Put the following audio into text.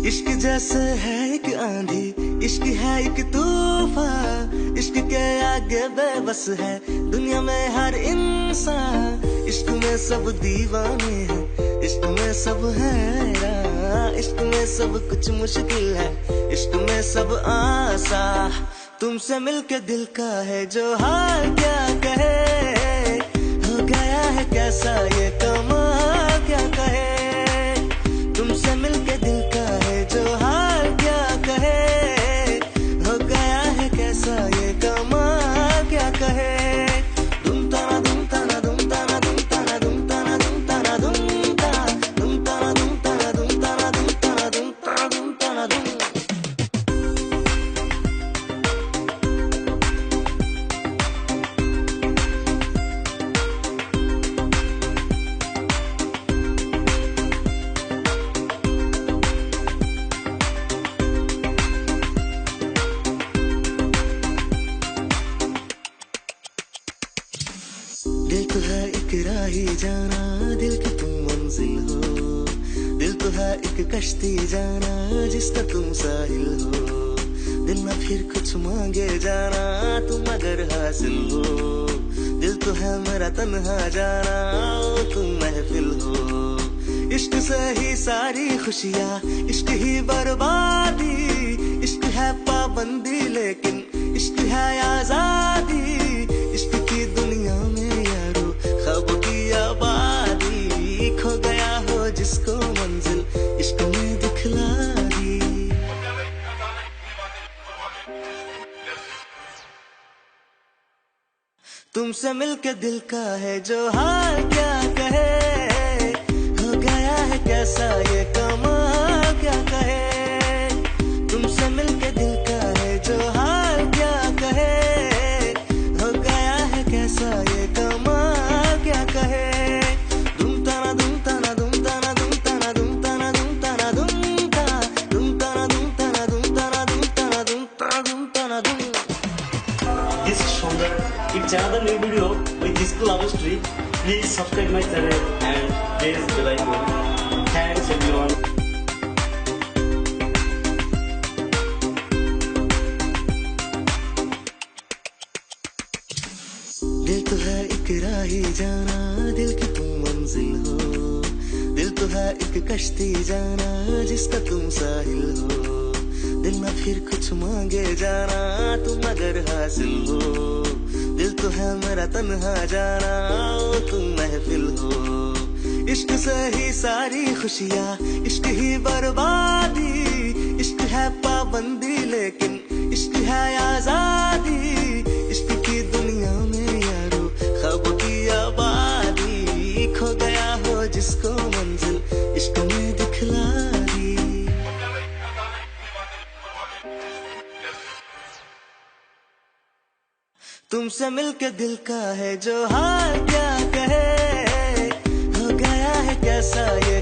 इश्क जैसे है एक आंधी, इश्क है एक तूफान, इश्क के आगे बेबस है दुनिया में हर इंसान। इश्क में सब दीवाने हैं, इश्क में सब हैरान, इश्क में सब कुछ मुश्किल है, इश्क में सब आसान। तुमसे मिलके दिल का है जो हाल क्या कहे, हो गया है कैसा ये कमाल क्या कहे। तुमसे मिलके दिल का है जो हाल क्या कहे, हो गया है कैसा ये कमाल क्या कहे। दुम ताना दुम ताना दुम ताना दुम ताना दुम ताना दुम ताना दुम ताना दुम ताना दुम ताना दुम ताना दुम ताना दुम ताना दुम ताना दुम। दिल तो है एक राही जाना, दिल की तुम मंजिल हो, दिल तो है एक कश्ती जाना जिसका तुम साहिल हो। दिल ना फिर कुछ मांगे जाना तुम अगर हासिल हो, दिल तो है मेरा तन्हा जाना तुम महफिल हो। इश्क से ही सारी खुशियाँ, इश्क ही बर्बादी, इश्क है पाबंदी लेकिन इश्क है आजादी। इश्क की दुनिया में यारो ख्वाबों की आबादी, खो गया हो जिसको मंजिल इश्क में दिखला दी। तुमसे मिलके दिल का है जो हाल क्या कहे, हो गया है कैसा ये कमाल क्या कहे। तुमसे मिलके दिल का है जो हाल क्या कहे, हो गया है कैसा ये कमाल क्या कहे। दुम ताना दुम ताना दुम ताना दुम ताना दुम ताना दुम ताना दुम ताना दुम ताना दुम ताना दुम ताना दुम ताना दुम ताना दुम ताना दुम। This is Sundar. It's another new video with this love story. Please subscribe my channel and press the like button. Thanks everyone. दिल तो है एक राही जाना, दिल की तुम मंजिल हो, दिल तो है एक कश्ती जाना जिसका तुम साहिल हो। दिल ना फिर कुछ मांगे जाना तुम अगर हासिल हो, दिल तो है मेरा तन्हा जाना तुम महफिल हो। इश्क से ही सारी खुशियाँ, इश्क ही बर्बादी, इश्क है पाबंदी लेकिन इश्क है आजादी। इश्क की दुनिया में यारो ख्वाबों की आबादी, खो गया हो जिसको मंजिल इश्क में दिखला दी। तुमसे मिलके दिल का है जो हाल क्या कहे, हो गया है कैसा ये